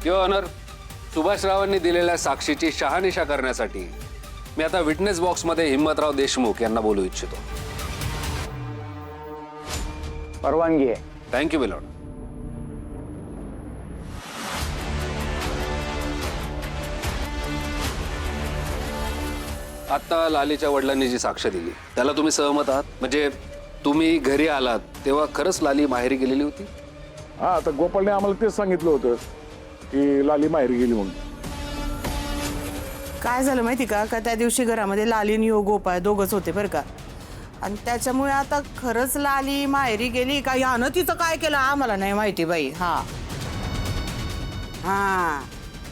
Your honour, Subhash रावांनी दिलेल्या साक्षीची शहानिशा करण्यासाठी मी आता विटनेस बॉक्समध्ये हिम्मतराव देशमुख यांना बोलू इच्छितो. परवानगी आहे. Thank you my lord. आता लालीच्या वडिलांनी जी साक्ष दिली त्याला तुम्ही सहमत आहात? म्हणजे तुम्ही घरी आलात तेव्हा खरंच लाली माहेरी गेलेली होती? हा, आता गोपाळने आम्हाला तेच सांगितलं होतं की लाली माहेरी गेली म्हणून. काय झालं माहिती का त्या दिवशी घरामध्ये लाली आणि गोपाळ दोघच होते बरं का. आणि त्याच्यामुळे आता खरंच लाली माहेरी गेली का यानं तिचं काय केलं आम्हाला नाही माहिती बाई. हा,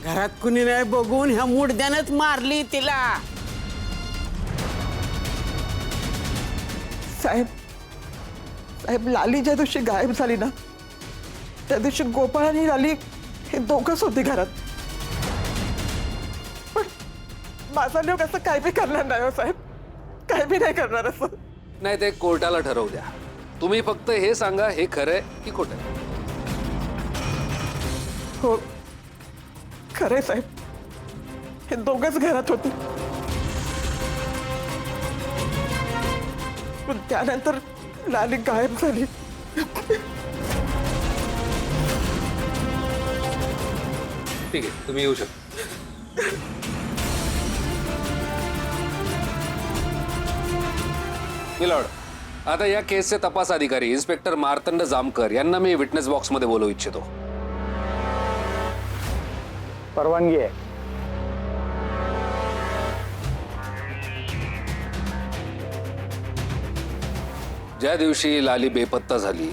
घरात कुणी नाही बघून ह्या मुडद्यानंच मारली तिला. साहेब साहेब लाली ज्या दिवशी गायब झाली ना त्या दिवशी गोपाळ आणि लाली हे दोघंच होते घरात. पण माझा लोक असं काय बी करणार नाही हो साहेब, काय बी नाही करणार असं. नाही, ते कोर्टाला ठरवू द्या. तुम्ही फक्त हे सांगा, हे खरंय की खोटं? हो खरंय साहेब, हे दोघंच घरात होते. पण त्यानंतर लाली गायब झाली. ठीक आहे, तुम्ही येऊ शकता. मिलॉर्ड, आता या केसचे तपास अधिकारी इन्स्पेक्टर मार्तंड जामकर यांना मी विटनेस बॉक्समध्ये बोलवू इच्छितो. परवानगी आहे. ज्या दिवशी लाली बेपत्ता झाली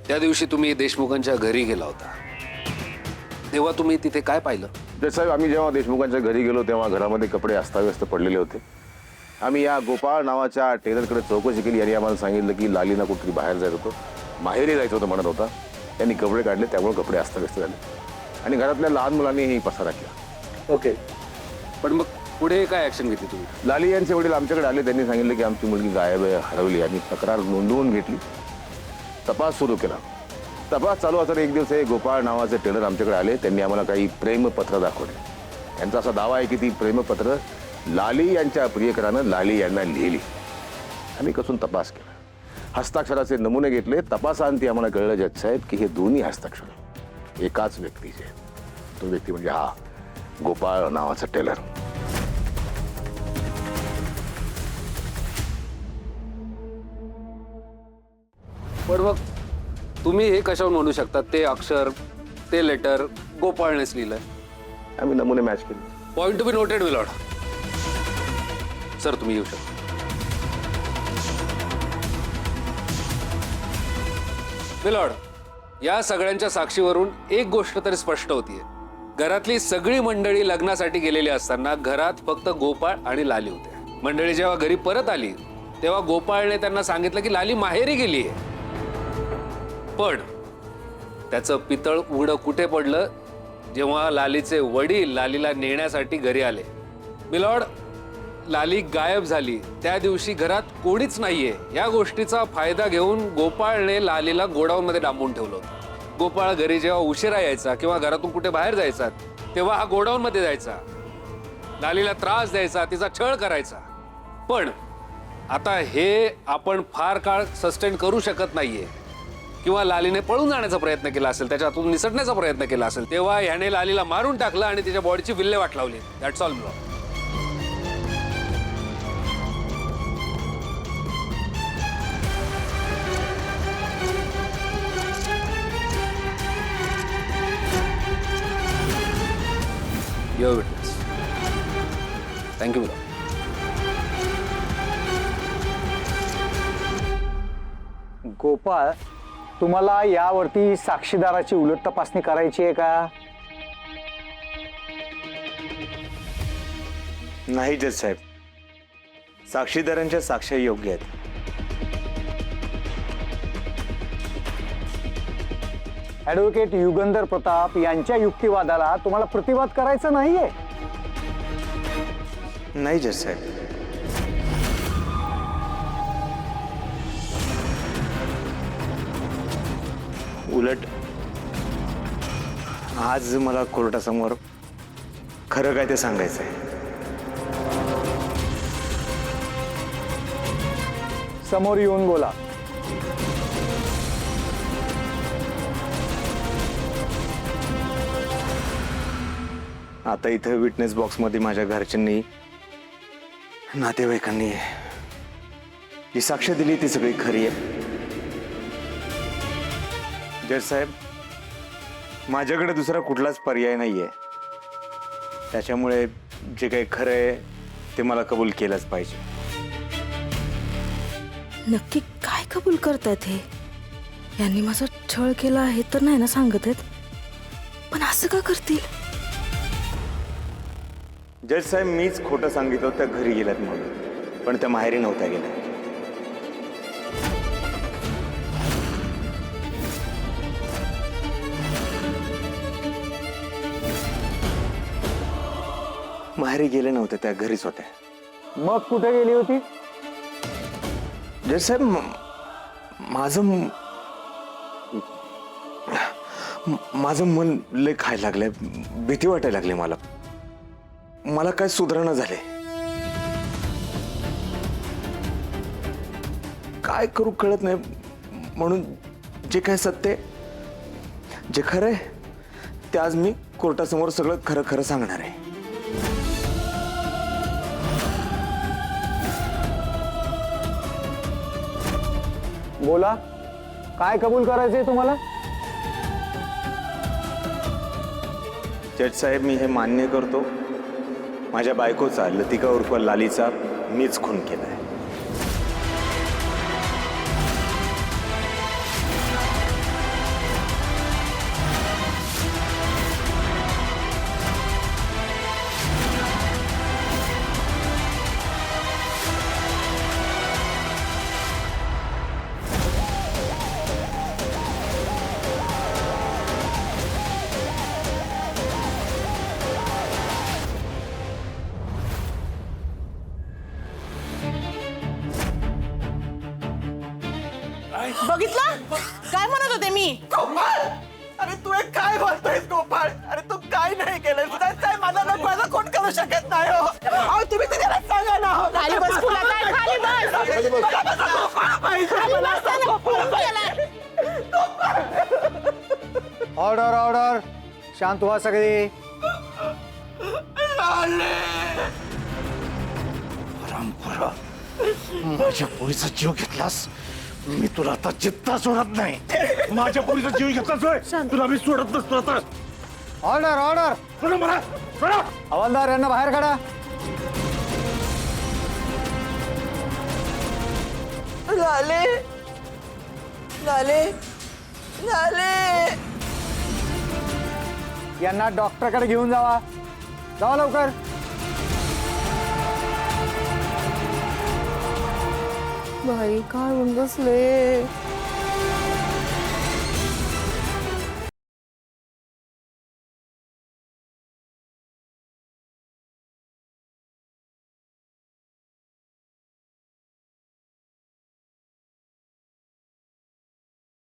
त्या दिवशी तुम्ही देशमुखांच्या घरी गेला होता, तेव्हा तुम्ही तिथे काय पाहिलं? साहेब, आम्ही जेव्हा देशमुखांच्या घरी गेलो तेव्हा घरामध्ये कपडे अस्ताव्यस्त पडलेले होते. आम्ही या गोपाळ नावाच्या टेलरकडे चौकशी केली आणि आम्हाला सांगितलं की लालीना कुठेतरी बाहेर जायचं होतं, माहेरी जायचं होतं म्हणत होता. त्यांनी कपडे काढले, त्यामुळे कपडे अस्ताव्यस्त झाले आणि घरातल्या लहान मुलांनीही पसारा केला. ओके, पण मग पुढे काय ऍक्शन घेतली तुम्ही? लाली यांचे वडील आमच्याकडे आले. त्यांनी सांगितलं की आमची मुलगी गायब आहे, हरवली. आम्ही तक्रार नोंदवून घेतली, तपास सुरू केला. तपास चालू असताना एक दिवस हे गोपाळ नावाचे टेलर आमच्याकडे आले. त्यांनी आम्हाला काही प्रेमपत्र दाखवले. त्यांचा असा दावा आहे की ती प्रेमपत्र लाली यांच्या प्रियकरानं लाली यांना लिहिली. आम्ही कसून तपास केला, हस्ताक्षराचे नमुने घेतले. तपासांती आम्हाला कळलं जज साहेब की हे दोन्ही हस्ताक्षर एकाच व्यक्तीचे. तो व्यक्ती म्हणजे हा गोपाळ नावाचा टेलर. पण मग तुम्ही हे कशावर म्हणू शकता ते अक्षर, ते लेटर गोपाळनेच लिहिलंय? आम्ही नमुने मॅच केले. Point to be noted my lord. Sir, तुम्ही येऊ शकता. मिलॉर्ड, या सगळ्यांच्या साक्षीवरून एक गोष्ट तरी स्पष्ट होतीये. घरातली सगळी मंडळी लग्नासाठी गेलेली असताना घरात फक्त गोपाळ आणि लाली होते. मंडळी जेव्हा घरी परत आली तेव्हा गोपाळने त्यांना सांगितलं की लाली माहेरी गेलीये. पण त्याचं पितळ उघडं कुठे पडलं? जेव्हा लालीचे वडील लालीला नेण्यासाठी घरी आले. मिलॉर्ड, लाली गायब झाली त्या दिवशी घरात कोणीच नाहीये. या गोष्टीचा फायदा घेऊन गोपाळने लालीला गोडाऊनमध्ये डांबून ठेवलं होतं. गोपाळ घरी जेव्हा उशिरा यायचा किंवा घरातून कुठे बाहेर जायचा तेव्हा हा गोडाऊनमध्ये जायचा, लालीला त्रास द्यायचा, तिचा छळ करायचा. पण आता हे आपण फार काळ सस्टेन करू शकत नाहीये. किंवा लालीने पळून जाण्याचा प्रयत्न केला असेल, त्याच्यातून निसटण्याचा प्रयत्न केला असेल, तेव्हा ह्याने लालीला मारून टाकलं आणि तिच्या बॉडीची विल्हेवाट लावली. That's all my lord. Your witness. Thank you my lord. Gopal, तुम्हाला यावरती साक्षीदाराची उलट तपासणी करायची आहे का? नाही जज साहेब, साक्षीदारांच्या साक्ष्या योग्य आहेत. ॲडव्होकेट युगंधर प्रताप यांच्या युक्तिवादाला तुम्हाला प्रतिवाद करायचा नाहीये? नाही जज साहेब. उलट आज मला कोर्टासमोर खरं काय ते सांगायचं आहे. समोर येऊन बोला. आता इथं विटनेस बॉक्समध्ये माझ्या घरच्यांनी, नातेवाईकांनी जी साक्ष दिली ती सगळी खरी आहे. जज साहेब, माझ्याकडे दुसरा कुठलाच पर्याय नाहीये. त्याच्यामुळे जे काही खरं आहे ते मला कबूल केलंच पाहिजे. नक्की काय कबूल करतायत हे? यांनी माझा छळ केला हे तर नाही ना सांगत आहेत, पण असं का करतील? जज साहेब, मीच खोटं सांगितलं त्या घरी गेल्यात म्हणून, पण त्या माहेरी नव्हत्या गेल्या. माहेरी गेले नव्हते, त्या घरीच होत्या. मग कुठे गेली होती? जज साहेब, माझं मन लय खायला लागलंय, भीती वाटायला लागली मला. मला काय सुधारणा झाले. काय करू कळत नाही. म्हणून जे काय सत्य, जे खरं आहे ते आज मी कोर्टासमोर सगळं खरं खरं सांगणार आहे. बोला, काय कबूल करायचंय तुम्हाला? जज साहेब, मी हे मान्य करतो, माझ्या बायकोचा, लतिका उर्फ लालीचा मीच खून केलाय. बघितलं काय म्हणत होते मी? गोपाळ, अरे तू एक काय बोलतोयस गोपाळ? अरे तू काय नाही केलं. काय माझा नको माझा कोण करू शकत नाही हो. अहो, तुम्ही तर त्याला सांगा ना हो. खाली बस तुला काय, खाली बस. ऑर्डर ऑर्डर, शांत व्हा सगळी. रामपुरा, माझ्या पोरीचा जीव घेतलास, मी तुला आता जित्ता सोडत नाही. माझ्या पोरीचा जीव घेतलास होय, तुला मी सोडत नसतो आता. Order order. सोडा मला, सोडा. हवालदार यांना बाहेर काढा. लाले लाले लाले. यांना डॉक्टरकडे घेऊन जावा. जावा लवकर. बाई काय होऊन बसले.